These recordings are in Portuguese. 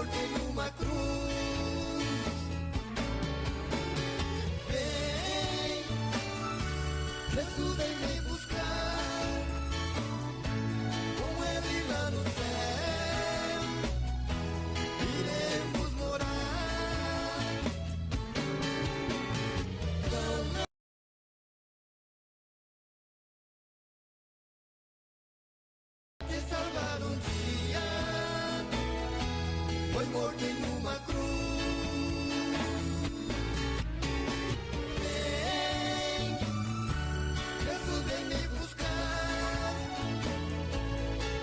morto em uma cruz. Vem, Jesus vem me buscar, com Ele lá no céu iremos morar. Não te salvar um dia, foi morto em uma cruz. Vem, Jesus vem me buscar,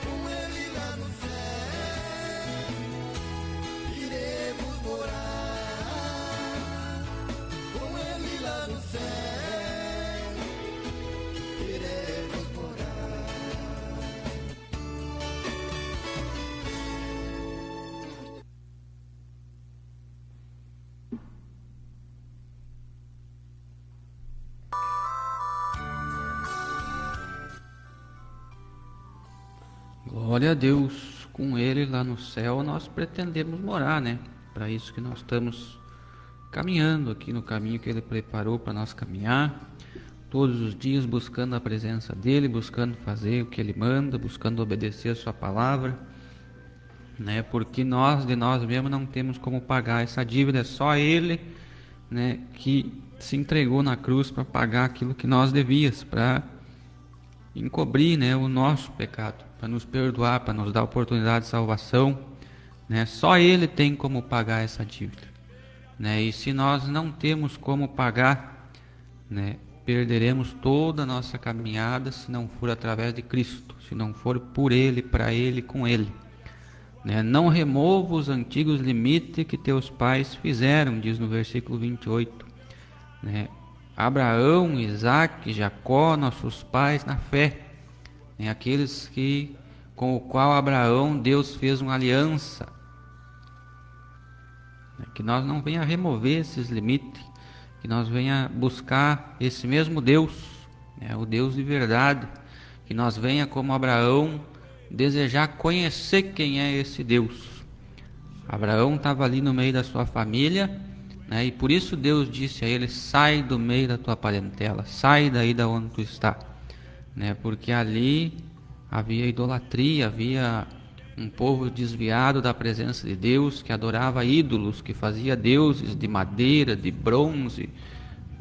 com Ele lá no céu iremos morar. Com Ele lá no céu iremos morar. Glória a Deus, com Ele lá no céu nós pretendemos morar, né? Para isso que nós estamos caminhando aqui no caminho que Ele preparou para nós caminhar, todos os dias buscando a presença dEle, buscando fazer o que Ele manda, buscando obedecer a Sua palavra, né? Porque nós de nós mesmos não temos como pagar essa dívida, é só Ele, né, que se entregou na cruz para pagar aquilo que nós devíamos, para encobrir, né, o nosso pecado, para nos perdoar, para nos dar oportunidade de salvação, né? Só Ele tem como pagar essa dívida, né? E se nós não temos como pagar, né, perderemos toda a nossa caminhada se não for através de Cristo, se não for por Ele, para Ele, com Ele, né? Não remova os antigos limites que teus pais fizeram, diz no versículo 28, né? Abraão, Isaque, Jacó, nossos pais na fé, né? Aqueles com o qual Abraão, Deus fez uma aliança, né? Que nós não venha remover esses limites, que nós venha buscar esse mesmo Deus, né? O Deus de verdade, que nós venha como Abraão desejar conhecer quem é esse Deus. Abraão estava ali no meio da sua família, né? E por isso Deus disse a ele: sai do meio da tua parentela, sai daí da onde tu está, né? Porque ali havia idolatria, havia um povo desviado da presença de Deus, que adorava ídolos, que fazia deuses de madeira, de bronze,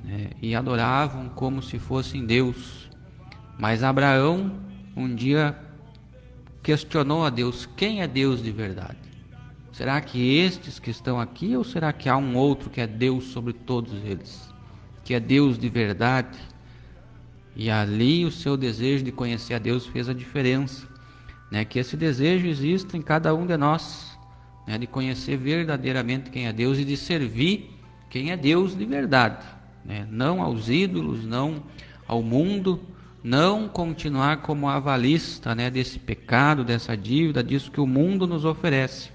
né? E adoravam como se fossem Deus. Mas Abraão um dia questionou a Deus: quem é Deus de verdade? Será que estes que estão aqui, ou será que há um outro que é Deus sobre todos eles, que é Deus de verdade? E ali o seu desejo de conhecer a Deus fez a diferença, né? Que esse desejo existe em cada um de nós, né? De conhecer verdadeiramente quem é Deus e de servir quem é Deus de verdade, né? Não aos ídolos, não ao mundo, não continuar como avalista, né, desse pecado, dessa dívida, disso que o mundo nos oferece,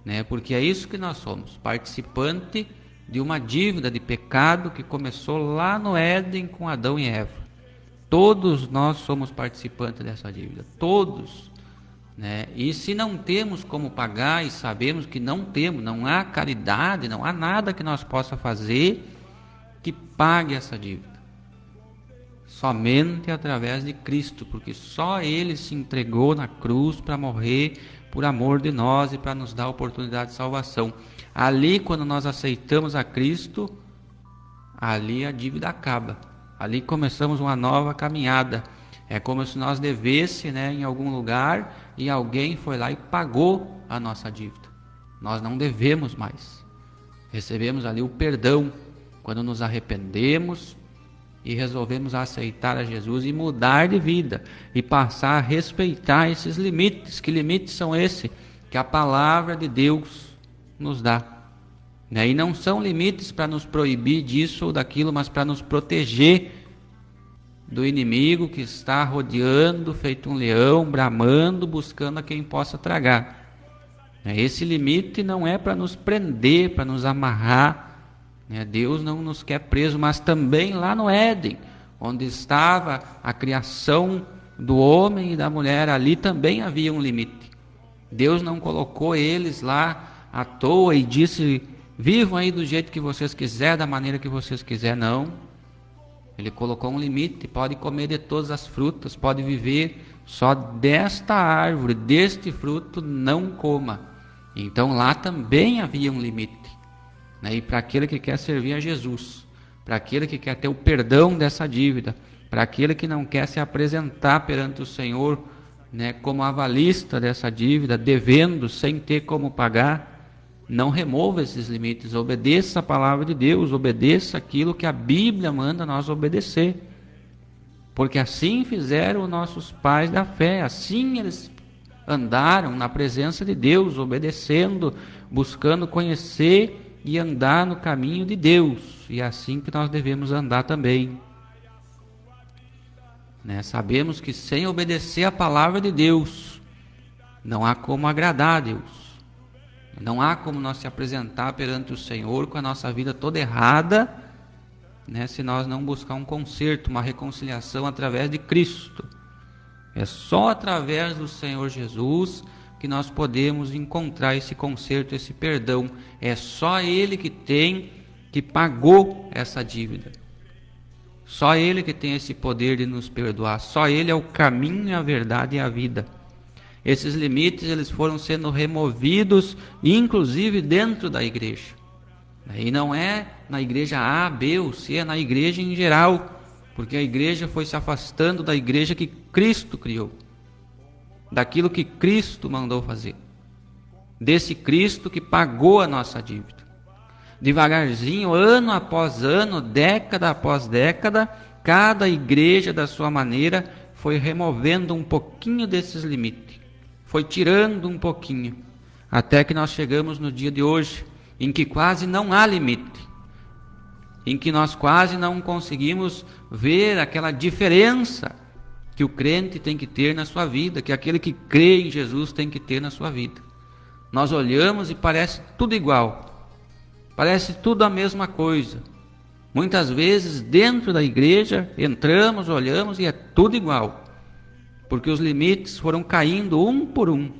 né? Porque é isso que nós somos, participante de uma dívida de pecado que começou lá no Éden com Adão e Eva. Todos nós somos participantes dessa dívida, todos, né? E se não temos como pagar, e sabemos que não temos, não há caridade, não há nada que nós possa fazer que pague essa dívida, somente através de Cristo, porque só Ele se entregou na cruz para morrer por amor de nós e para nos dar a oportunidade de salvação. Ali, quando nós aceitamos a Cristo, ali a dívida acaba, ali começamos uma nova caminhada. É como se nós devesse, né, em algum lugar, e alguém foi lá e pagou a nossa dívida. Nós não devemos mais, recebemos ali o perdão quando nos arrependemos e resolvemos aceitar a Jesus e mudar de vida e passar a respeitar esses limites. Que limites são esses? Que a palavra de Deus nos dá, né? E não são limites para nos proibir disso ou daquilo, mas para nos proteger do inimigo que está rodeando, feito um leão, bramando, buscando a quem possa tragar. Esse limite não é para nos prender, para nos amarrar, né? Deus não nos quer preso, mas também lá no Éden, onde estava a criação do homem e da mulher, ali também havia um limite. Deus não colocou eles lá à toa e disse: vivam aí do jeito que vocês quiserem, da maneira que vocês quiserem. Não. Ele colocou um limite: pode comer de todas as frutas, pode viver, só desta árvore, deste fruto, não coma. Então lá também havia um limite, né? E para aquele que quer servir a Jesus, para aquele que quer ter o perdão dessa dívida, para aquele que não quer se apresentar perante o Senhor, né, como avalista dessa dívida, devendo sem ter como pagar, não remova esses limites, obedeça a palavra de Deus, obedeça aquilo que a Bíblia manda nós obedecer, porque assim fizeram nossos pais da fé, assim eles andaram na presença de Deus, obedecendo, buscando conhecer e andar no caminho de Deus, e é assim que nós devemos andar também, né? Sabemos que sem obedecer a palavra de Deus, não há como agradar a Deus. Não há como nós se apresentar perante o Senhor com a nossa vida toda errada, né, se nós não buscar um conserto, uma reconciliação através de Cristo. É só através do Senhor Jesus que nós podemos encontrar esse conserto, esse perdão. É só Ele que pagou essa dívida. Só Ele que tem esse poder de nos perdoar. Só Ele é o caminho, a verdade e a vida. Esses limites eles foram sendo removidos, inclusive dentro da igreja. E não é na igreja A, B ou C, é na igreja em geral, porque a igreja foi se afastando da igreja que Cristo criou, daquilo que Cristo mandou fazer, desse Cristo que pagou a nossa dívida. Devagarzinho, ano após ano, década após década, cada igreja da sua maneira foi removendo um pouquinho desses limites, foi tirando um pouquinho, até que nós chegamos no dia de hoje, em que quase não há limite, em que nós quase não conseguimos ver aquela diferença que o crente tem que ter na sua vida, que aquele que crê em Jesus tem que ter na sua vida. Nós olhamos e parece tudo igual, parece tudo a mesma coisa. Muitas vezes dentro da igreja entramos, olhamos e é tudo igual, porque os limites foram caindo um por um.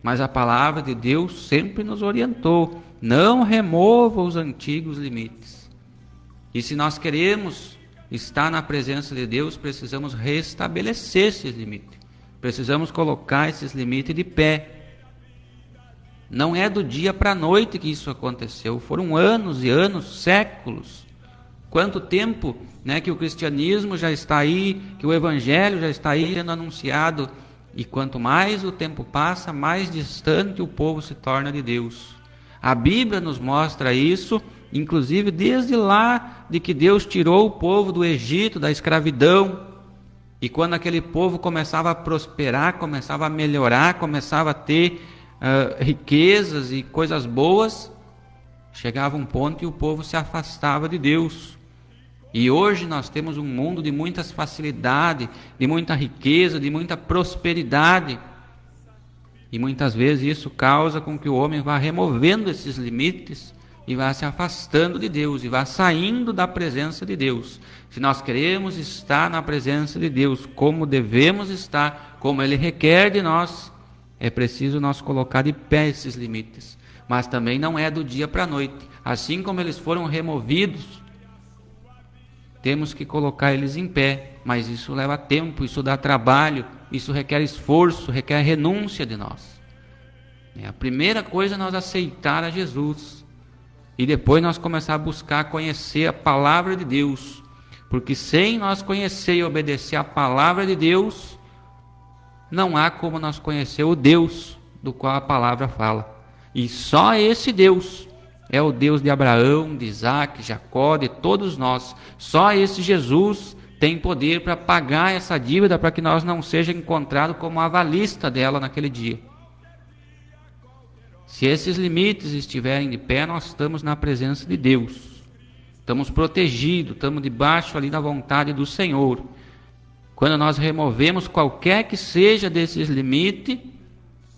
Mas a palavra de Deus sempre nos orientou: não remova os antigos limites. E se nós queremos estar na presença de Deus, precisamos restabelecer esses limites. Precisamos colocar esses limites de pé. Não é do dia para a noite que isso aconteceu. Foram anos e anos, séculos. Quanto tempo, né, que o cristianismo já está aí, que o evangelho já está aí sendo anunciado, e quanto mais o tempo passa, mais distante o povo se torna de Deus. A Bíblia nos mostra isso, inclusive desde lá de que Deus tirou o povo do Egito, da escravidão, e quando aquele povo começava a prosperar, começava a melhorar, começava a ter riquezas e coisas boas, chegava um ponto e o povo se afastava de Deus. E hoje nós temos um mundo de muitas facilidades, de muita riqueza, de muita prosperidade. E muitas vezes isso causa com que o homem vá removendo esses limites e vá se afastando de Deus, e vá saindo da presença de Deus. Se nós queremos estar na presença de Deus como devemos estar, como Ele requer de nós, é preciso nós colocar de pé esses limites. Mas também não é do dia para a noite. Assim como eles foram removidos, temos que colocar eles em pé, mas isso leva tempo, isso dá trabalho, isso requer esforço, requer renúncia de nós. A primeira coisa é nós aceitar a Jesus, e depois nós começar a buscar conhecer a palavra de Deus, porque sem nós conhecer e obedecer a palavra de Deus, não há como nós conhecer o Deus do qual a palavra fala. E só esse Deus é o Deus de Abraão, de Isaac, Jacó, de todos nós. Só esse Jesus tem poder para pagar essa dívida, para que nós não seja encontrado como avalista dela naquele dia. Se esses limites estiverem de pé, nós estamos na presença de Deus. Estamos protegidos, estamos debaixo ali da vontade do Senhor. Quando nós removemos qualquer que seja desses limites,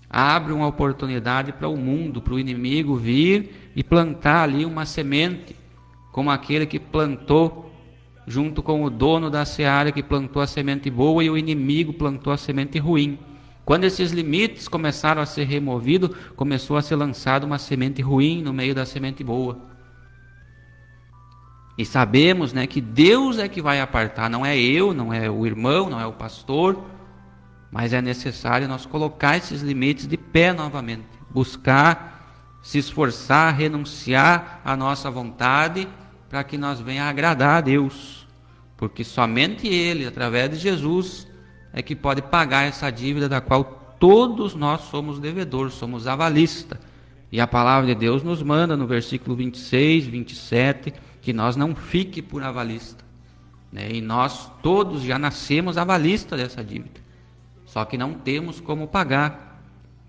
abre uma oportunidade para o mundo, para o inimigo vir e plantar ali uma semente, como aquele que plantou, junto com o dono da seara, que plantou a semente boa, e o inimigo plantou a semente ruim. Quando esses limites começaram a ser removidos, começou a ser lançada uma semente ruim no meio da semente boa. E sabemos, né, que Deus é que vai apartar, não é eu, não é o irmão, não é o pastor, mas é necessário nós colocar esses limites de pé novamente, buscar, se esforçar, renunciar à nossa vontade, para que nós venha agradar a Deus, porque somente Ele, através de Jesus, é que pode pagar essa dívida da qual todos nós somos devedores, somos avalistas. E a palavra de Deus nos manda no versículo 26, 27, que nós não fique por avalista, né? E nós todos já nascemos avalista dessa dívida, só que não temos como pagar,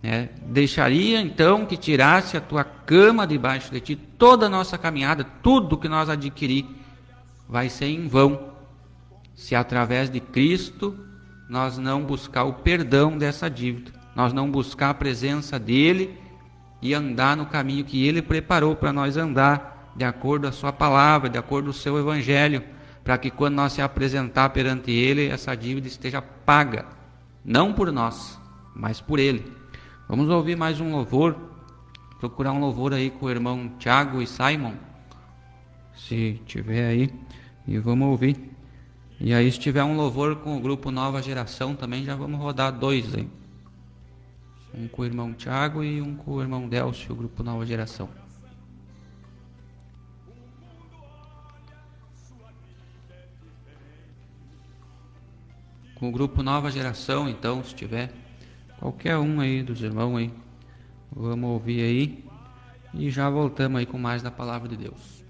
né? Deixaria então que tirasse a tua cama debaixo de ti, toda a nossa caminhada, tudo que nós adquirir vai ser em vão, se através de Cristo nós não buscar o perdão dessa dívida, nós não buscar a presença dele e andar no caminho que ele preparou para nós andar, de acordo com a sua palavra, de acordo com o seu evangelho, para que quando nós se apresentar perante ele, essa dívida esteja paga, não por nós, mas por ele. Vamos ouvir mais um louvor, procurar um louvor aí com o irmão Tiago e Simon, se tiver aí, e vamos ouvir. E aí, se tiver um louvor com o grupo Nova Geração também, já vamos rodar 2 aí. Um com o irmão Tiago e um com o irmão Delcio, o grupo Nova Geração. Com o grupo Nova Geração, então, se tiver qualquer um aí dos irmãos aí, vamos ouvir aí e já voltamos aí com mais da palavra de Deus.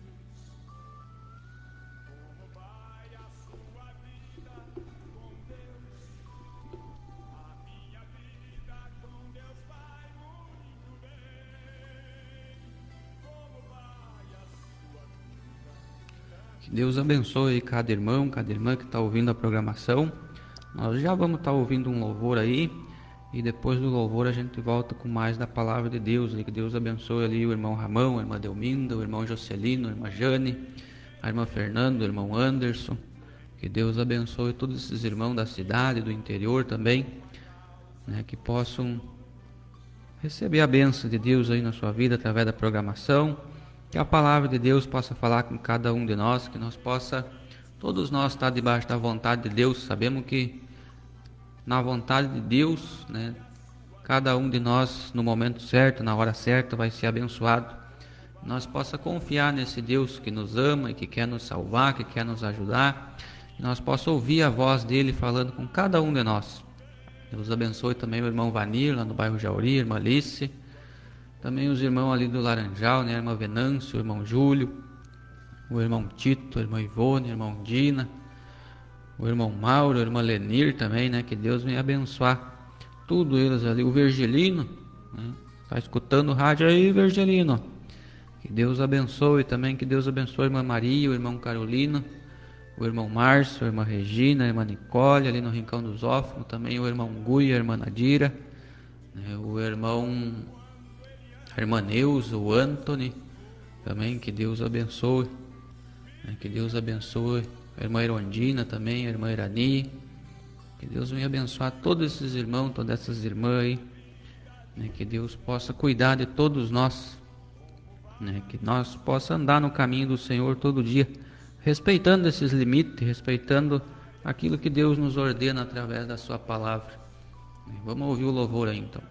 Que Deus abençoe cada irmão, cada irmã que está ouvindo a programação. Nós já vamos estar ouvindo um louvor aí, e depois do louvor a gente volta com mais da palavra de Deus. Que Deus abençoe ali o irmão Ramão, a irmã Delminda, o irmão Jocelino, a irmã Jane, a irmã Fernanda, o irmão Anderson. Que Deus abençoe todos esses irmãos da cidade, do interior também, né, que possam receber a bênção de Deus aí na sua vida através da programação. Que a palavra de Deus possa falar com cada um de nós, que nós possa, todos nós, estar debaixo da vontade de Deus. Sabemos que na vontade de Deus, né, cada um de nós, no momento certo, na hora certa, vai ser abençoado. Nós possa confiar nesse Deus que nos ama e que quer nos salvar, que quer nos ajudar. E nós possa ouvir a voz dele falando com cada um de nós. Deus abençoe também o irmão Vanir, lá no bairro Jauri, a irmã Alice. Também os irmãos ali do Laranjal, né? A irmã Venâncio, o irmão Júlio, o irmão Tito, a irmã Ivone, o irmão Dina, o irmão Mauro, a irmã Lenir também, né? Que Deus venha abençoar tudo eles ali. O Virgilino, né? Tá escutando o rádio aí, Virgilino? Que Deus abençoe também, que Deus abençoe a irmã Maria, o irmão Carolino, o irmão Márcio, a irmã Regina, a irmã Nicole, ali no Rincão dos Ófimos, também o irmão Gui, a irmã Nadira, né? O irmão... a irmã Neuza, o Anthony, também, que Deus abençoe, né? Que Deus abençoe a irmã Irondina também, a irmã Irani, que Deus venha abençoar todos esses irmãos, todas essas irmãs aí, né? Que Deus possa cuidar de todos nós, né? Que nós possa andar no caminho do Senhor todo dia, respeitando esses limites, respeitando aquilo que Deus nos ordena através da sua palavra. Vamos ouvir o louvor aí então.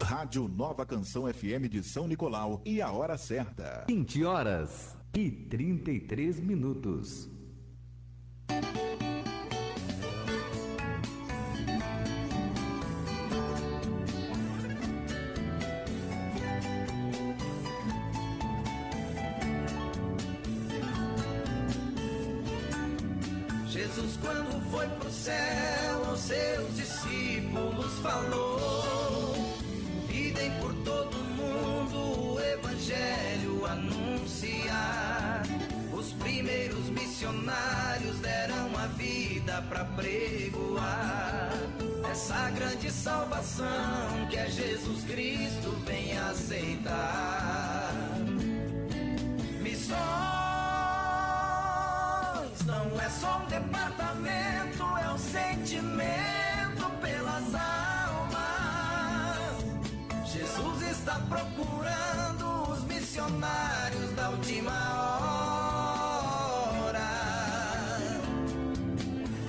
Rádio Nova Canção FM de São Nicolau e a hora certa. 20h33. Jesus, quando foi pro céu, aos seus discípulos falou: idem por todo mundo o evangelho anunciar. Os primeiros missionários deram a vida pra pregoar essa grande salvação que é Jesus Cristo vem aceitar. Missões não é só um departamento, é um sentimento pelas almas. Jesus está procurando os missionários da última hora.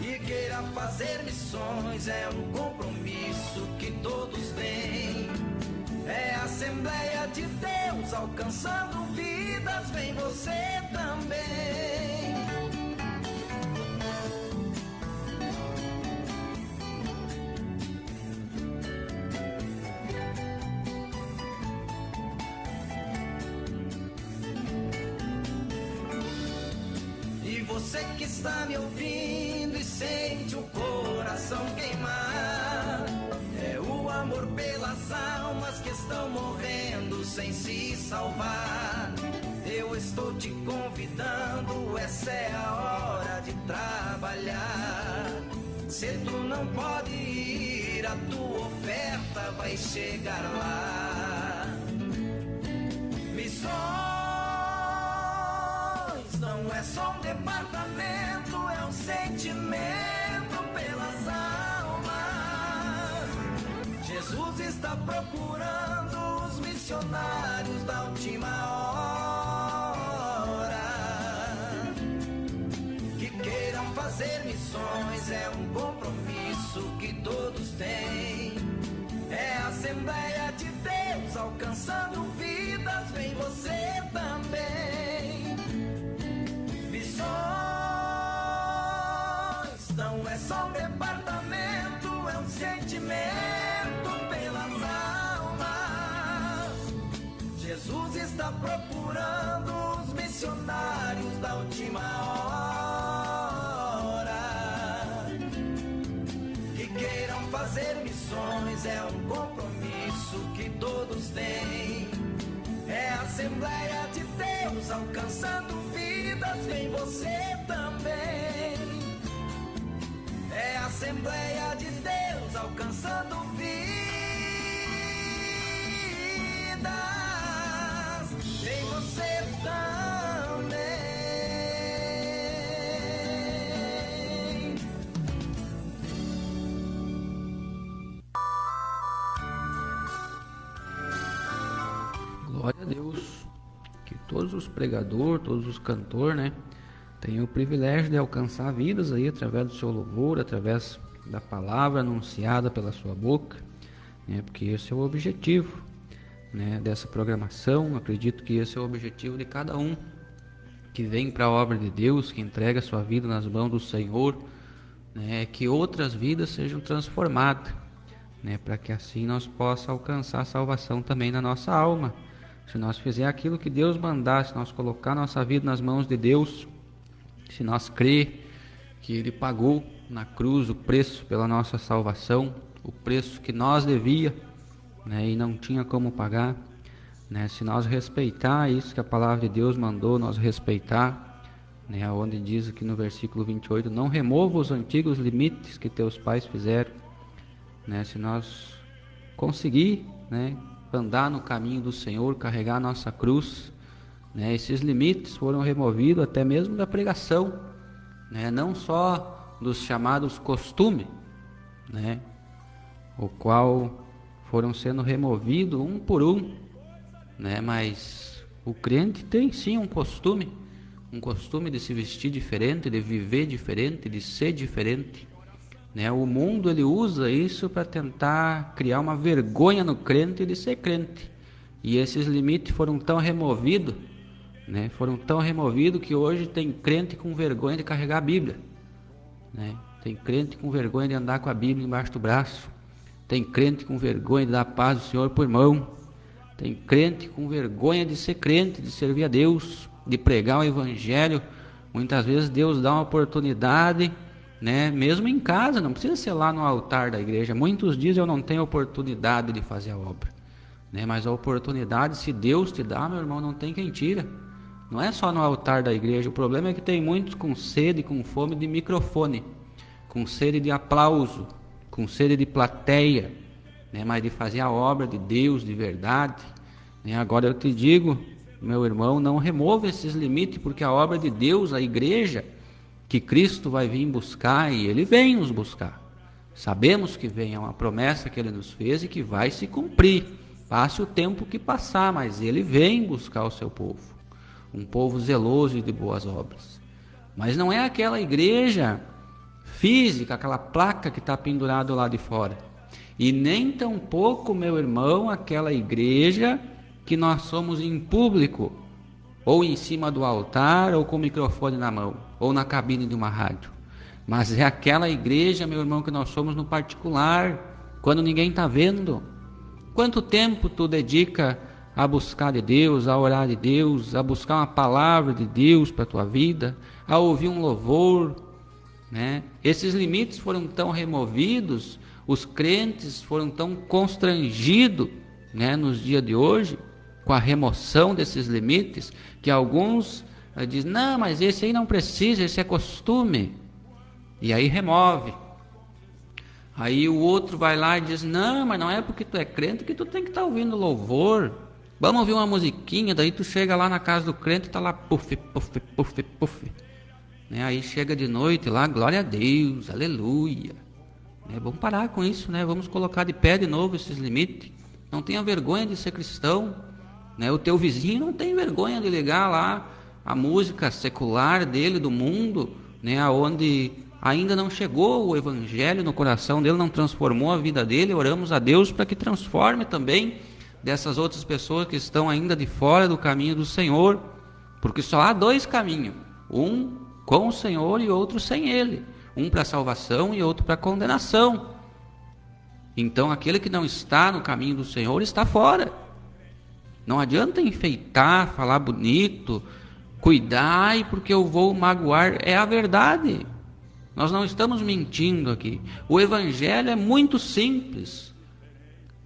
E queira fazer missões é um compromisso que todos têm. É a Assembleia de Deus alcançando vidas, vem você também. Você que está me ouvindo e sente o coração queimar, é o amor pelas almas que estão morrendo sem se salvar. Eu estou te convidando, essa é a hora de trabalhar. Se tu não pode ir, a tua oferta vai chegar lá. Missões não é só um departamento, é um sentimento pelas almas. Jesus está procurando os missionários da última hora, que queiram fazer missões, é um compromisso que todos têm. É a Assembleia de Deus alcançando vidas, vem você também. Missões não é só um departamento, é um sentimento pelas almas. Jesus está procurando os missionários da última hora, que queiram fazer missões, é um compromisso que todos têm. É a Assembleia de Deus alcançando vidas, vem você também. É a Assembleia de Deus alcançando vidas, vem você também. Glória a Deus, que todos os pregadores, todos os cantores, né, tenham o privilégio de alcançar vidas aí através do seu louvor, através da palavra anunciada pela sua boca, né, porque esse é o objetivo, né, dessa programação. Acredito que esse é o objetivo de cada um que vem para a obra de Deus, que entrega a sua vida nas mãos do Senhor, né, que outras vidas sejam transformadas, né, para que assim nós possamos alcançar a salvação também na nossa alma. Se nós fizer aquilo que Deus mandar, se nós colocar nossa vida nas mãos de Deus, se nós crer que Ele pagou na cruz o preço pela nossa salvação, o preço que nós devia, né, e não tinha como pagar, né, se nós respeitar isso que a palavra de Deus mandou nós respeitar, né, onde diz aqui no versículo 28, não remova os antigos limites que teus pais fizeram, né, se nós conseguir, né, andar no caminho do Senhor, carregar a nossa cruz, né, esses limites foram removidos até mesmo da pregação, né, não só dos chamados costumes, né, o qual foram sendo removidos um por um, né, mas o crente tem sim um costume de se vestir diferente, de viver diferente, de ser diferente, né? O mundo ele usa isso para tentar criar uma vergonha no crente de ser crente. E esses limites foram tão removidos, né? Foram tão removidos que hoje tem crente com vergonha de carregar a Bíblia, né? Tem crente com vergonha de andar com a Bíblia embaixo do braço. Tem crente com vergonha de dar a paz do Senhor por irmão. Tem crente com vergonha de ser crente, de servir a Deus, de pregar o Evangelho. Muitas vezes Deus dá uma oportunidade, né? Mesmo em casa, não precisa ser lá no altar da igreja. Muitos dizem: eu não tenho oportunidade de fazer a obra, né? Mas a oportunidade, se Deus te dá, meu irmão, não tem quem tira. Não é só no altar da igreja. O problema é que tem muitos com sede, com fome de microfone, com sede de aplauso, com sede de plateia, né? Mas de fazer a obra de Deus de verdade, né? Agora eu te digo, meu irmão, não remova esses limites, porque a obra de Deus, a igreja, que Cristo vai vir buscar, e Ele vem nos buscar. Sabemos que vem, é uma promessa que Ele nos fez e que vai se cumprir. Passe o tempo que passar, mas Ele vem buscar o seu povo. Um povo zeloso e de boas obras. Mas não é aquela igreja física, aquela placa que está pendurada lá de fora. E nem tampouco, meu irmão, aquela igreja que nós somos em público, ou em cima do altar, ou com o microfone na mão, ou na cabine de uma rádio. Mas é aquela igreja, meu irmão, que nós somos no particular, quando ninguém está vendo. Quanto tempo tu dedica a buscar de Deus, a orar de Deus, a buscar uma palavra de Deus para a tua vida, a ouvir um louvor, né? Esses limites foram tão removidos, os crentes foram tão constrangidos, né, nos dias de hoje, com a remoção desses limites, que alguns dizem: não, mas esse aí não precisa, esse é costume. E aí remove. Aí o outro vai lá e diz: não, mas não é porque tu é crente que tu tem que estar ouvindo louvor. Vamos ouvir uma musiquinha. Daí tu chega lá na casa do crente e está lá puf, puf, puf, puf, né? Aí chega de noite lá, glória a Deus, aleluia, né? Vamos parar com isso, né? Vamos colocar de pé de novo esses limites. Não tenha vergonha de ser cristão, né? O teu vizinho não tem vergonha de ligar lá a música secular dele, do mundo, né? Aonde ainda não chegou o Evangelho no coração dele, não transformou a vida dele. Oramos a Deus para que transforme também dessas outras pessoas que estão ainda de fora do caminho do Senhor, porque só há dois caminhos, um com o Senhor e outro sem Ele, um para a salvação e outro para a condenação. Então aquele que não está no caminho do Senhor está fora. Não adianta enfeitar, falar bonito, cuidar, porque eu vou magoar. É a verdade. Nós não estamos mentindo aqui. O Evangelho é muito simples.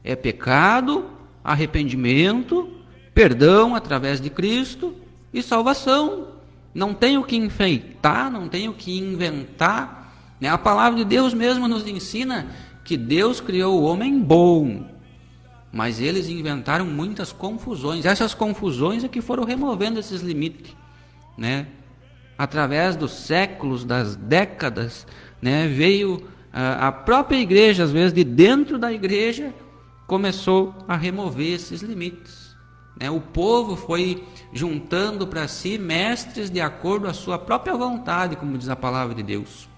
É pecado, arrependimento, perdão através de Cristo e salvação. Não tem o que enfeitar, não tem o que inventar, né? A palavra de Deus mesmo nos ensina que Deus criou o homem bom, mas eles inventaram muitas confusões. Essas confusões é que foram removendo esses limites, né? Através dos séculos, das décadas, né? Veio a própria igreja, às vezes de dentro da igreja, começou a remover esses limites, né? O povo foi juntando para si mestres de acordo com a sua própria vontade, como diz a palavra de Deus.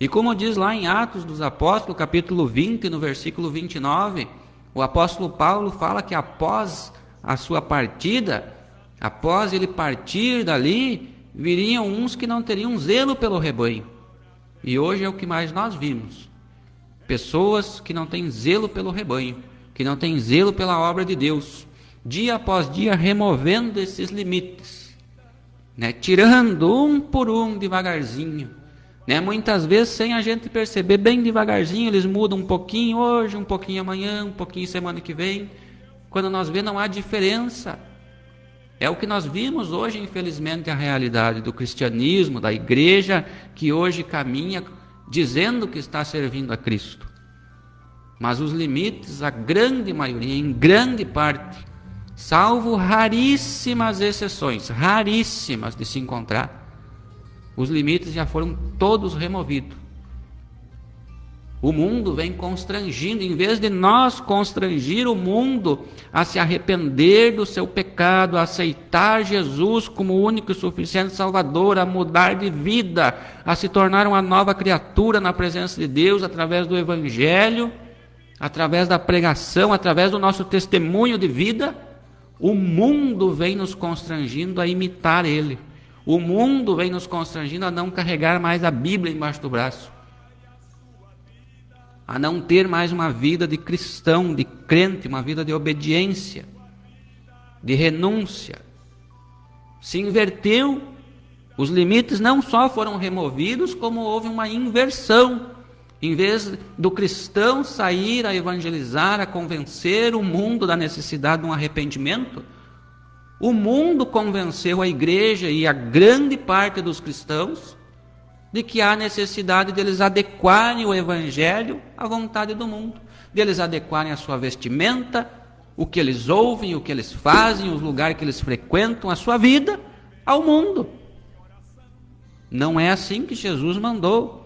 E como diz lá em Atos dos Apóstolos, capítulo 20, no versículo 29, o apóstolo Paulo fala que após a sua partida, após ele partir dali, viriam uns que não teriam zelo pelo rebanho. E hoje é o que mais nós vimos. Pessoas que não têm zelo pelo rebanho, que não têm zelo pela obra de Deus, dia após dia removendo esses limites, né? Tirando um por um devagarzinho, né? Muitas vezes sem a gente perceber, bem devagarzinho, eles mudam um pouquinho hoje, um pouquinho amanhã, um pouquinho semana que vem. Quando nós vemos, não há diferença. É o que nós vimos hoje, infelizmente, a realidade do cristianismo, da igreja que hoje caminha dizendo que está servindo a Cristo. Mas os limites, a grande maioria, em grande parte, salvo raríssimas exceções, raríssimas de se encontrar, os limites já foram todos removidos. O mundo vem constrangindo, em vez de nós constrangir o mundo a se arrepender do seu pecado, a aceitar Jesus como o único e suficiente Salvador, a mudar de vida, a se tornar uma nova criatura na presença de Deus através do Evangelho, através da pregação, através do nosso testemunho de vida, o mundo vem nos constrangindo a imitar Ele. O mundo vem nos constrangindo a não carregar mais a Bíblia embaixo do braço, a não ter mais uma vida de cristão, de crente, uma vida de obediência, de renúncia. Se inverteu, os limites não só foram removidos, como houve uma inversão. Em vez do cristão sair a evangelizar, a convencer o mundo da necessidade de um arrependimento, o mundo convenceu a igreja e a grande parte dos cristãos de que há necessidade deles adequarem o evangelho à vontade do mundo, deles adequarem a sua vestimenta, o que eles ouvem, o que eles fazem, os lugares que eles frequentam, a sua vida ao mundo. Não é assim que Jesus mandou.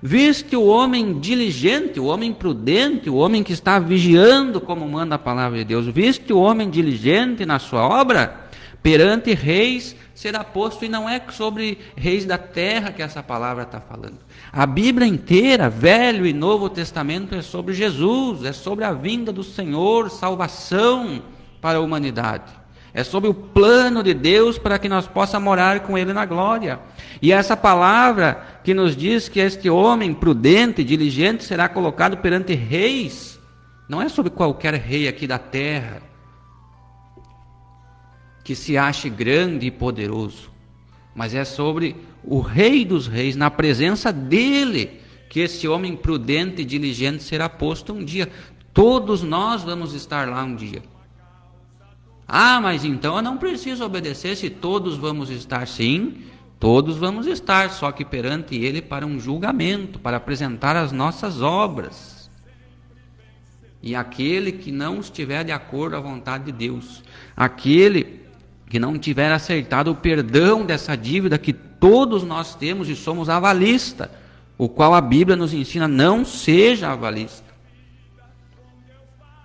Viste o homem diligente, o homem prudente, o homem que está vigiando, como manda a palavra de Deus. Viste o homem diligente na sua obra, perante reis será posto. E não é sobre reis da terra que essa palavra está falando. A Bíblia inteira, Velho e Novo Testamento, é sobre Jesus, é sobre a vinda do Senhor, salvação para a humanidade. É sobre o plano de Deus para que nós possamos morar com Ele na glória. E essa palavra que nos diz que este homem prudente, diligente, será colocado perante reis, não é sobre qualquer rei aqui da terra, que se ache grande e poderoso, mas é sobre o Rei dos Reis, na presença dele, que esse homem prudente e diligente será posto um dia. Todos nós vamos estar lá um dia. Ah, mas então eu não preciso obedecer se todos vamos estar. Sim, todos vamos estar, só que perante ele para um julgamento, para apresentar as nossas obras. E aquele que não estiver de acordo à vontade de Deus, aquele que não tiver acertado o perdão dessa dívida que todos nós temos e somos avalista, o qual a Bíblia nos ensina, não seja avalista.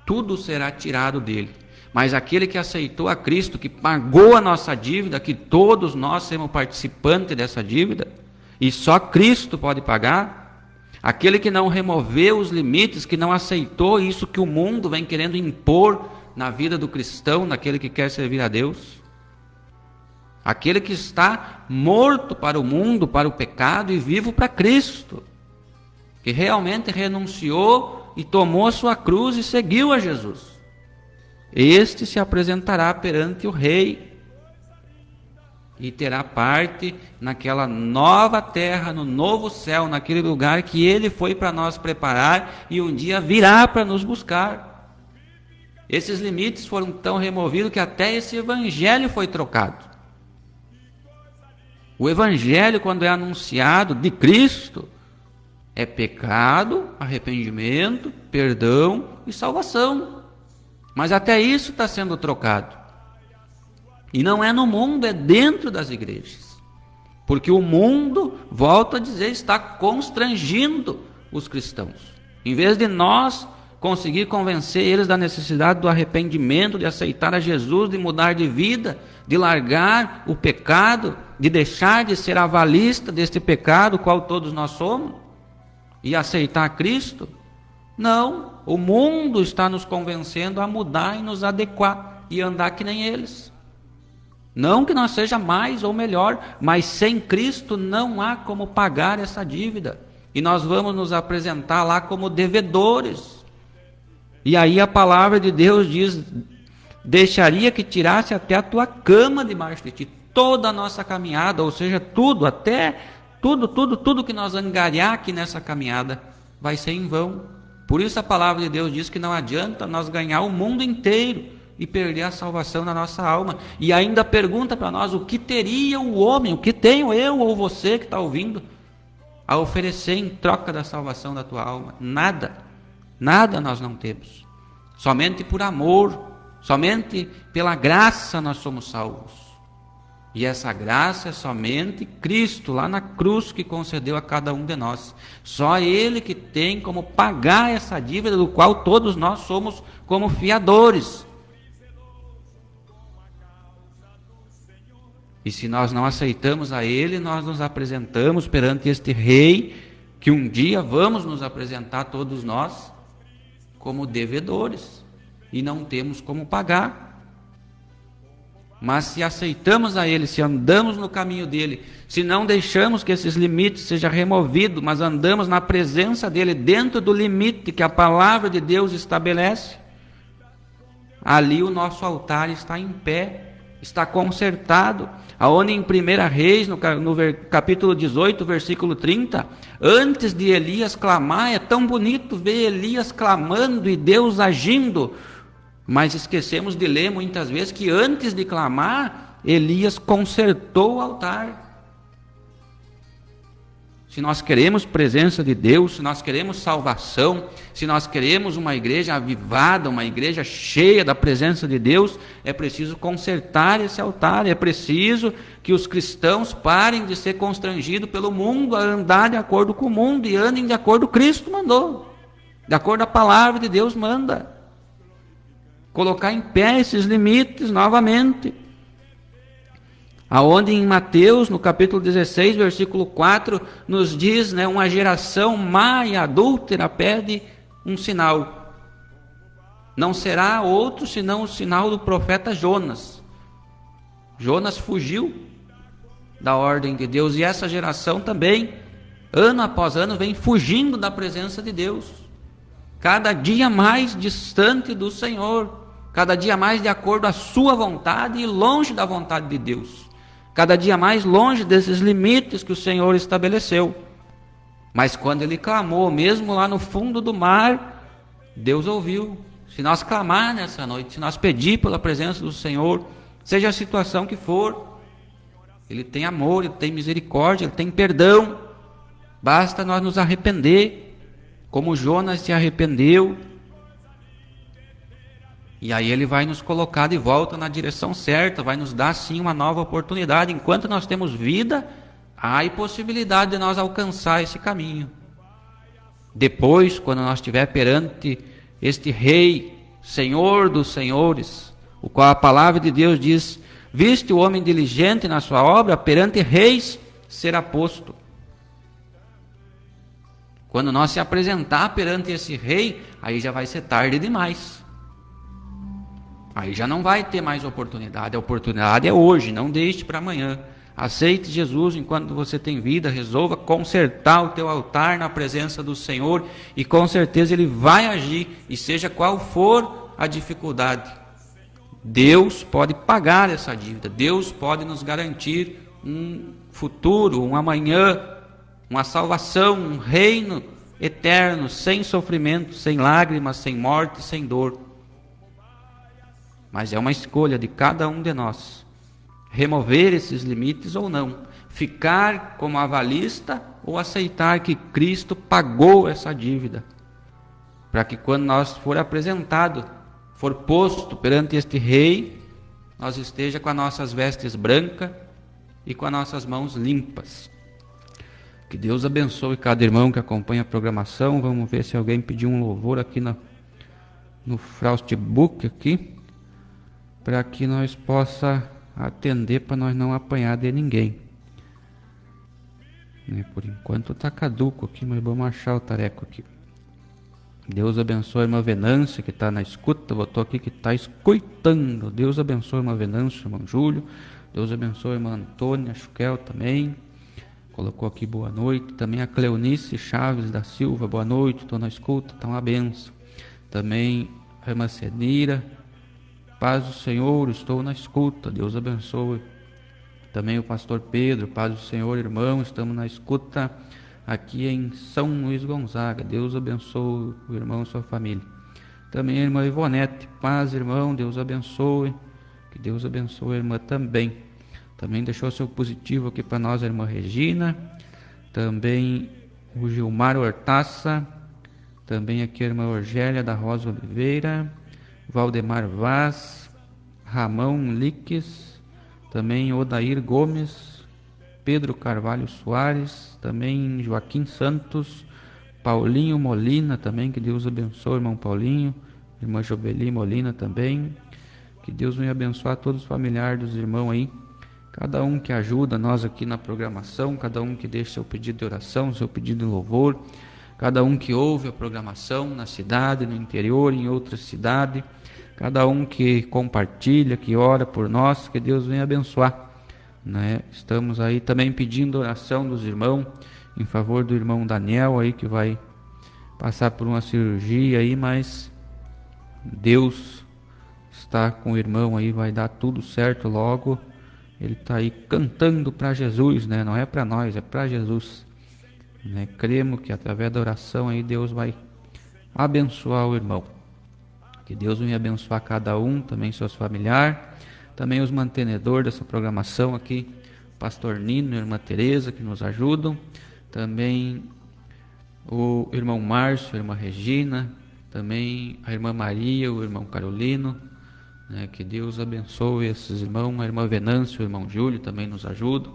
Tudo será tirado dele. Mas aquele que aceitou a Cristo, que pagou a nossa dívida, que todos nós somos participantes dessa dívida, e só Cristo pode pagar, aquele que não removeu os limites, que não aceitou isso que o mundo vem querendo impor na vida do cristão, naquele que quer servir a Deus, aquele que está morto para o mundo, para o pecado, e vivo para Cristo, que realmente renunciou e tomou a sua cruz e seguiu a Jesus. Este se apresentará perante o Rei e terá parte naquela nova terra, no novo céu, naquele lugar que Ele foi para nós preparar e um dia virá para nos buscar. Esses limites foram tão removidos que até esse Evangelho foi trocado. O Evangelho, quando é anunciado de Cristo, é pecado, arrependimento, perdão e salvação. Mas até isso está sendo trocado. E não é no mundo, é dentro das igrejas. Porque o mundo, volto a dizer, está constrangindo os cristãos. Em vez de nós conseguir convencer eles da necessidade do arrependimento, de aceitar a Jesus, de mudar de vida, de largar o pecado, de deixar de ser avalista deste pecado, qual todos nós somos, e aceitar Cristo, não, o mundo está nos convencendo a mudar e nos adequar e andar que nem eles. Não que nós seja mais ou melhor, mas sem Cristo não há como pagar essa dívida. E nós vamos nos apresentar lá como devedores. E aí a palavra de Deus diz, deixaria que tirasse até a tua cama debaixo de ti, toda a nossa caminhada, ou seja, tudo, até tudo que nós angariar aqui nessa caminhada vai ser em vão. Por isso a palavra de Deus diz que não adianta nós ganhar o mundo inteiro e perder a salvação da nossa alma. E ainda pergunta para nós, o que teria o homem, o que tenho eu ou você que está ouvindo, a oferecer em troca da salvação da tua alma? Nada, nada nós não temos. Somente por amor, somente pela graça nós somos salvos. E essa graça é somente Cristo, lá na cruz, que concedeu a cada um de nós. Só Ele que tem como pagar essa dívida, do qual todos nós somos como fiadores. E se nós não aceitamos a Ele, nós nos apresentamos perante este Rei, que um dia vamos nos apresentar todos nós como devedores, e não temos como pagar. Mas se aceitamos a Ele, se andamos no caminho dEle, se não deixamos que esses limites sejam removidos, mas andamos na presença dEle, dentro do limite que a palavra de Deus estabelece, ali o nosso altar está em pé, está consertado. Aonde em 1 Reis, no capítulo 18, versículo 30, antes de Elias clamar, é tão bonito ver Elias clamando e Deus agindo, mas esquecemos de ler muitas vezes que antes de clamar, Elias consertou o altar. Se nós queremos presença de Deus, se nós queremos salvação, se nós queremos uma igreja avivada, uma igreja cheia da presença de Deus, é preciso consertar esse altar, é preciso que os cristãos parem de ser constrangidos pelo mundo a andar de acordo com o mundo e andem de acordo com Cristo mandou, de acordo com a palavra de Deus manda. Colocar em pé esses limites novamente. Aonde em Mateus, no capítulo 16, versículo 4, nos diz, uma geração má e adúltera pede um sinal. Não será outro senão o sinal do profeta Jonas. Jonas fugiu da ordem de Deus, e essa geração também, ano após ano, vem fugindo da presença de Deus. Cada dia mais distante do Senhor, cada dia mais de acordo à sua vontade e longe da vontade de Deus. Cada dia mais longe desses limites que o Senhor estabeleceu. Mas quando ele clamou, mesmo lá no fundo do mar, Deus ouviu. Se nós clamar nessa noite, se nós pedir pela presença do Senhor, seja a situação que for, Ele tem amor, Ele tem misericórdia, Ele tem perdão. Basta nós nos arrepender, como Jonas se arrependeu. E aí Ele vai nos colocar de volta na direção certa, vai nos dar sim uma nova oportunidade. Enquanto nós temos vida, há possibilidade de nós alcançar esse caminho. Depois, quando nós estiver perante este Rei, Senhor dos Senhores, o qual a palavra de Deus diz: viste o homem diligente na sua obra, perante reis será posto. Quando nós se apresentar perante esse Rei, aí já vai ser tarde demais. Aí já não vai ter mais oportunidade. A oportunidade é hoje, não deixe para amanhã. Aceite Jesus enquanto você tem vida, resolva consertar o teu altar na presença do Senhor, e com certeza Ele vai agir, e seja qual for a dificuldade, Deus pode pagar essa dívida, Deus pode nos garantir um futuro, um amanhã, uma salvação, um reino eterno, sem sofrimento, sem lágrimas, sem morte, sem dor. Mas é uma escolha de cada um de nós, remover esses limites ou não, ficar como avalista ou aceitar que Cristo pagou essa dívida, para que quando nós for apresentado, for posto perante este Rei, nós esteja com as nossas vestes brancas e com as nossas mãos limpas. Que Deus abençoe cada irmão que acompanha a programação. Vamos ver se alguém pediu um louvor aqui no Frostbook aqui, para que nós possa atender, para nós não apanhar de ninguém. Por enquanto está caduco aqui, mas vamos achar o tareco aqui. Deus abençoe a irmã Venância, que está na escuta, botou aqui que está escutando. Deus abençoe a irmã Venância, irmão Júlio. Deus abençoe a irmã Antônia Chuquel também. Colocou aqui boa noite. Também a Cleonice Chaves da Silva, boa noite, estou na escuta, está uma benção. Também a irmã Cedira, paz do Senhor, estou na escuta, Deus abençoe. Também o pastor Pedro, paz do Senhor, irmão, estamos na escuta aqui em São Luís Gonzaga, Deus abençoe o irmão e sua família. Também a irmã Ivonete, paz, irmão, Deus abençoe, que Deus abençoe a irmã também. Também deixou seu positivo aqui para nós a irmã Regina, também o Gilmar Hortaça, também aqui a irmã Orgélia da Rosa Oliveira, Valdemar Vaz, Ramão Liques, também Odair Gomes, Pedro Carvalho Soares, também Joaquim Santos, Paulinho Molina também, que Deus abençoe, irmão Paulinho, irmã Jobeli Molina também, que Deus venha abençoar todos os familiares dos irmãos aí, cada um que ajuda nós aqui na programação, cada um que deixa seu pedido de oração, seu pedido de louvor, cada um que ouve a programação na cidade, no interior, em outra cidade, cada um que compartilha, que ora por nós, que Deus venha abençoar, né? Estamos aí também pedindo oração dos irmãos, em favor do irmão Daniel aí, que vai passar por uma cirurgia aí, mas Deus está com o irmão aí, vai dar tudo certo logo. Ele está aí cantando para Jesus, né? Não é para nós, é para Jesus, né? Cremos que através da oração aí Deus vai abençoar o irmão. Que Deus venha abençoar cada um, também seus familiares, também os mantenedores dessa programação aqui, Pastor Nino e a irmã Tereza, que nos ajudam, também o irmão Márcio, a irmã Regina, também a irmã Maria, o irmão Carolino, né? Que Deus abençoe esses irmãos, a irmã Venâncio, o irmão Júlio também nos ajudam,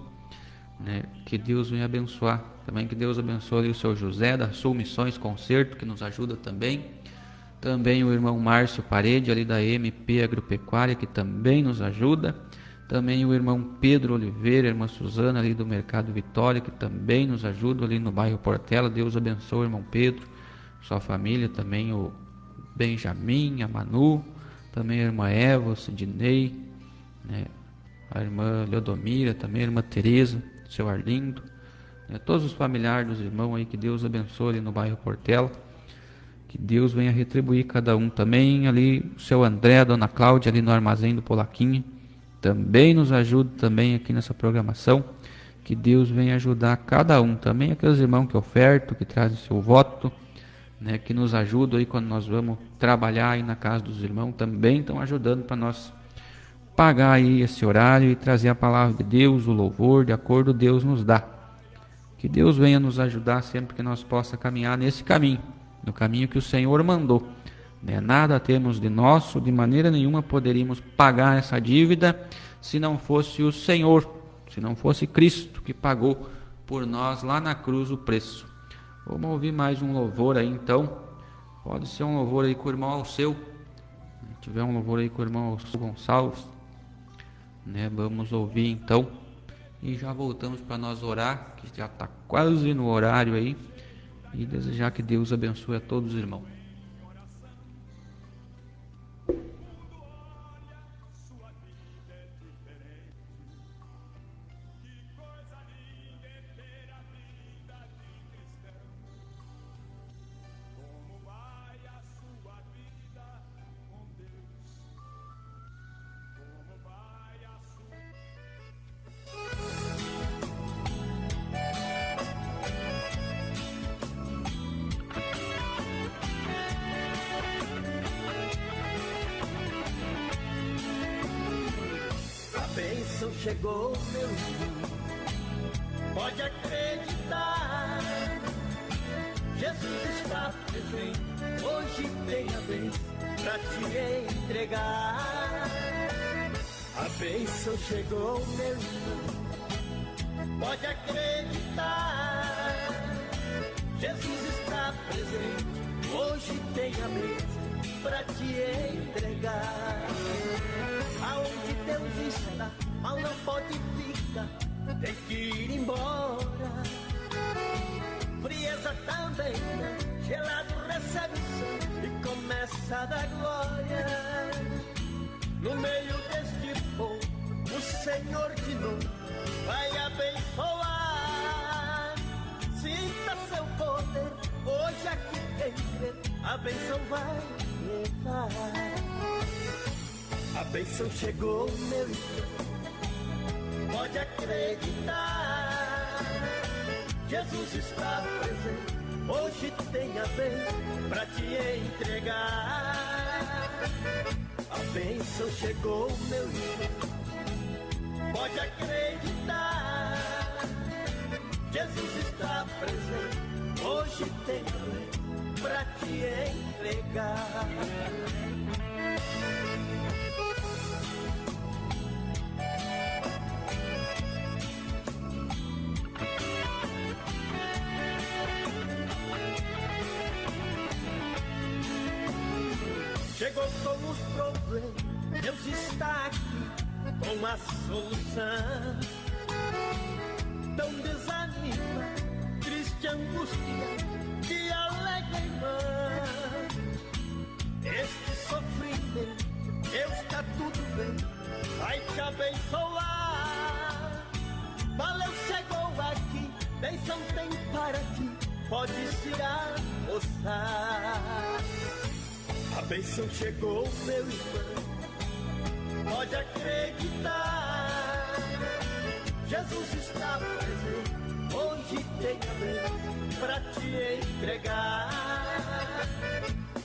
né? Que Deus venha abençoar, também que Deus abençoe o seu José da Sul Missões Concerto, que nos ajuda também, também o irmão Márcio Parede ali da MP Agropecuária, que também nos ajuda, também o irmão Pedro Oliveira, a irmã Suzana ali do Mercado Vitória, que também nos ajuda ali no bairro Portela. Deus abençoe o irmão Pedro, sua família, também o Benjamin, a Manu, também a irmã Eva, o Sidney, né? A irmã Leodomira, também a irmã Tereza, o seu Arlindo, né? Todos os familiares dos irmãos aí, que Deus abençoe ali no bairro Portela, que Deus venha retribuir cada um. Também ali o seu André, a dona Cláudia ali no armazém do Polaquinho, também nos ajuda também aqui nessa programação, que Deus venha ajudar cada um, também aqueles irmãos que ofertam, que trazem seu voto, né, que nos ajudam aí quando nós vamos trabalhar aí na casa dos irmãos, também estão ajudando para nós pagar aí esse horário e trazer a palavra de Deus, o louvor, de acordo com Deus nos dá. Que Deus venha nos ajudar sempre que nós possa caminhar nesse caminho, no caminho que o Senhor mandou. Nada temos de nosso, de maneira nenhuma poderíamos pagar essa dívida se não fosse o Senhor, se não fosse Cristo que pagou por nós lá na cruz o preço. Vamos ouvir mais um louvor aí então, pode ser um louvor aí com o irmão Alceu, se tiver um louvor aí com o irmão Alceu Gonçalves, né? Vamos ouvir então e já voltamos para nós orar, que já está quase no horário aí, e desejar que Deus abençoe a todos os irmãos. Chegou meu irmão, pode acreditar, Jesus está presente, hoje tem a vez pra te entregar. A bênção chegou meu irmão, pode acreditar, Jesus está presente, hoje tem a vez pra te entregar. Aonde Deus está, mal não pode ficar, tem que ir embora. Frieza também, né? Gelado recebe o sol e começa a dar glória. No meio deste povo, o Senhor de novo vai abençoar. Sinta seu poder, hoje aqui tem crer, a bênção vai levar. A bênção chegou, meu irmão, pode acreditar, Jesus está presente, hoje tem a vez pra te entregar. A bênção chegou, meu irmão, pode acreditar, Jesus está presente, hoje tem a vez pra te entregar. chegou com os problemas, Deus está aqui com a solução. Não desanima, triste angústia, que alegre irmã. Este sofrimento, Deus está tudo bem, vai te abençoar. Valeu, chegou aqui, bênção tem para ti, pode se amoçar. A bênção chegou, meu irmão, pode acreditar. Jesus está presente, hoje tem a bênção pra te entregar.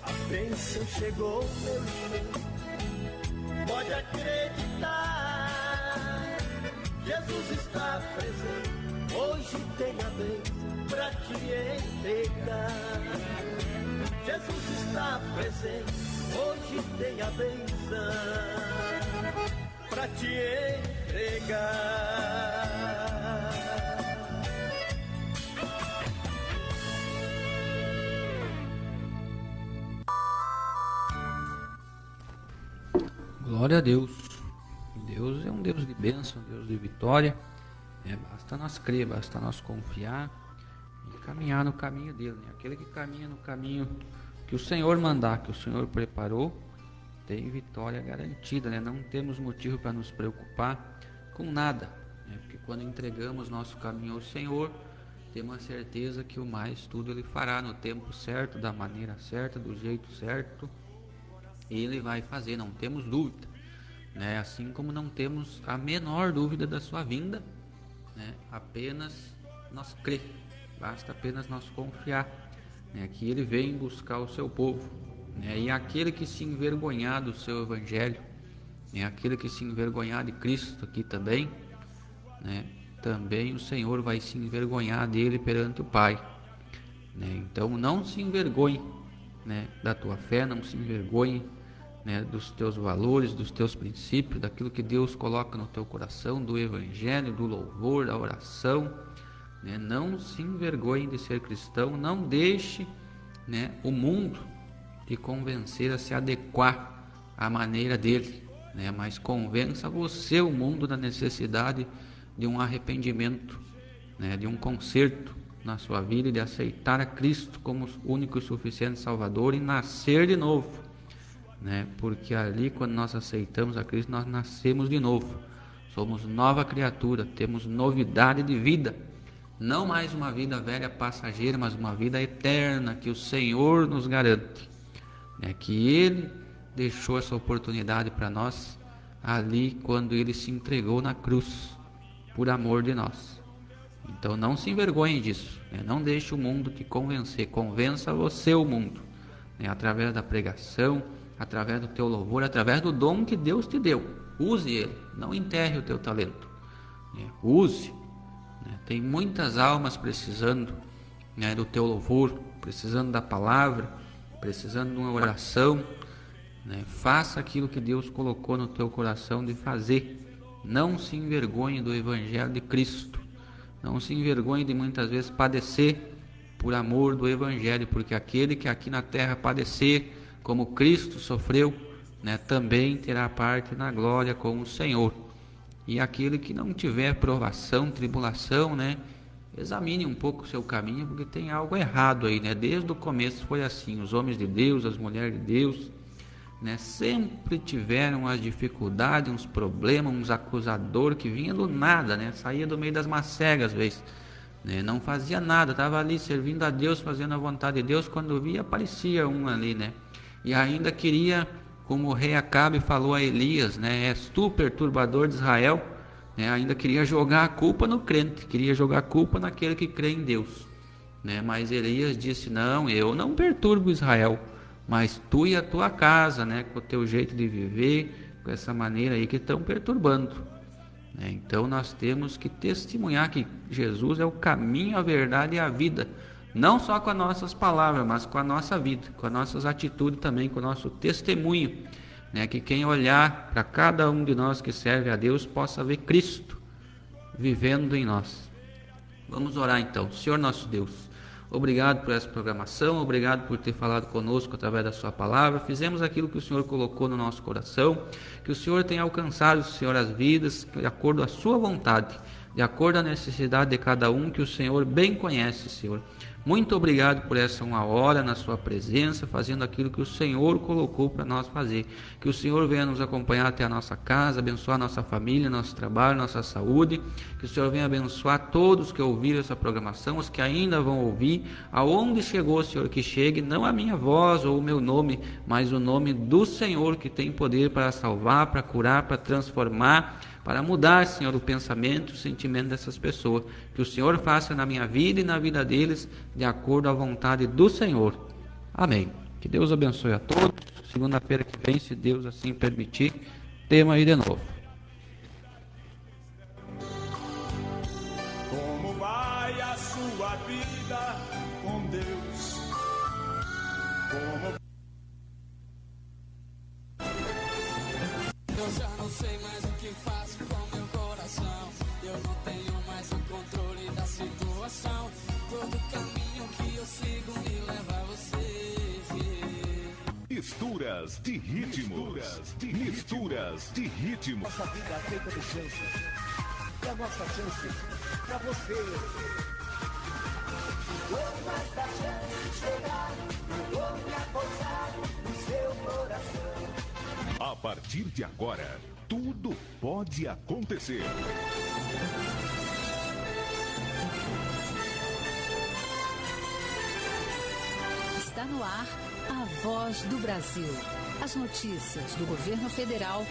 A bênção chegou, meu irmão, pode acreditar. Jesus está presente, hoje tem a bênção pra te entregar. Jesus está presente, hoje tem a bênção pra te entregar. Glória a Deus. Deus é um Deus de bênção, um Deus de vitória. Basta nós crer, basta nós confiar e caminhar no caminho dele. Aquele que caminha no caminho que o Senhor mandar, que o Senhor preparou, tem vitória garantida. Não temos motivo para nos preocupar com nada, porque quando entregamos nosso caminho ao Senhor, temos a certeza que o mais tudo Ele fará no tempo certo, da maneira certa, do jeito certo. Ele vai fazer, não temos dúvida, assim como não temos a menor dúvida da sua vinda, apenas nós crer, basta apenas nós confiar, que Ele vem buscar o seu povo, e aquele que se envergonhar do seu evangelho, aquele que se envergonhar de Cristo aqui também, também o Senhor vai se envergonhar dele perante o Pai, então não se envergonhe, da tua fé, não se envergonhe, dos teus valores, dos teus princípios, daquilo que Deus coloca no teu coração, do evangelho, do louvor, da oração, não se envergonhe de ser cristão, não deixe, o mundo te convencer a se adequar à maneira dele, mas convença você, o mundo, da necessidade de um arrependimento, de um conserto na sua vida e de aceitar a Cristo como único e suficiente Salvador e nascer de novo, porque ali, quando nós aceitamos a Cristo, nós nascemos de novo, somos nova criatura, temos novidade de vida, não mais uma vida velha passageira, mas uma vida eterna que o Senhor nos garante, que Ele deixou essa oportunidade para nós ali quando Ele se entregou na cruz por amor de nós. Então não se envergonhe disso, não deixe o mundo te convencer, convença você o mundo, através da pregação, através do teu louvor, através do dom que Deus te deu. Use ele, não enterre o teu talento, use. Tem muitas almas precisando do teu louvor, precisando da palavra, precisando de uma oração. Faça aquilo que Deus colocou no teu coração de fazer. Não se envergonhe do evangelho de Cristo, não se envergonhe de muitas vezes padecer por amor do evangelho, porque aquele que aqui na terra padecer como Cristo sofreu, também terá parte na glória com o Senhor. E aquele que não tiver provação, tribulação, examine um pouco o seu caminho, porque tem algo errado aí, desde o começo foi assim. Os homens de Deus, as mulheres de Deus, sempre tiveram as dificuldades, uns problemas, uns acusadores que vinha do nada, saía do meio das macegas às vezes, não fazia nada, estava ali servindo a Deus, fazendo a vontade de Deus, quando via aparecia um ali, e ainda queria, como o rei Acabe falou a Elias, és tu perturbador de Israel, ainda queria jogar a culpa no crente, queria jogar a culpa naquele que crê em Deus, mas Elias disse, não, eu não perturbo Israel, mas tu e a tua casa, com o teu jeito de viver, com essa maneira aí que estão perturbando. Então nós temos que testemunhar que Jesus é o caminho, a verdade e a vida, não só com as nossas palavras, mas com a nossa vida, com as nossas atitudes também, com o nosso testemunho, que quem olhar para cada um de nós que serve a Deus possa ver Cristo vivendo em nós. Vamos orar então. Senhor nosso Deus, Obrigado por essa programação, obrigado por ter falado conosco através da sua palavra. Fizemos aquilo que o Senhor colocou no nosso coração, que o Senhor tenha alcançado, Senhor, as vidas de acordo à sua vontade, de acordo à necessidade de cada um, que o Senhor bem conhece, Senhor. Muito obrigado por essa uma hora na sua presença, fazendo aquilo que o Senhor colocou para nós fazer. Que o Senhor venha nos acompanhar até a nossa casa, abençoar nossa família, nosso trabalho, nossa saúde. Que o Senhor venha abençoar todos que ouviram essa programação, os que ainda vão ouvir. Aonde chegou, Senhor, que chegue não a minha voz ou o meu nome, mas o nome do Senhor, que tem poder para salvar, para curar, para transformar, para mudar, Senhor, o pensamento, o sentimento dessas pessoas. Que o Senhor faça na minha vida e na vida deles, de acordo à vontade do Senhor. Amém. Que Deus abençoe a todos. Segunda-feira que vem, se Deus assim permitir, tema aí de novo. Como vai a sua vida com Deus? Eu já não sei mais o que faço com meu coração. Eu não tenho mais o controle da situação. Todo caminho que eu sigo me leva a você. Misturas de ritmos. Misturas de ritmos. Nossa vida é feita de chances. E a nossa chance pra você. Quanto mais da chance chegar, eu vou me apossar no seu coração. A partir de agora, tudo pode acontecer. Está no ar a Voz do Brasil. As notícias do governo federal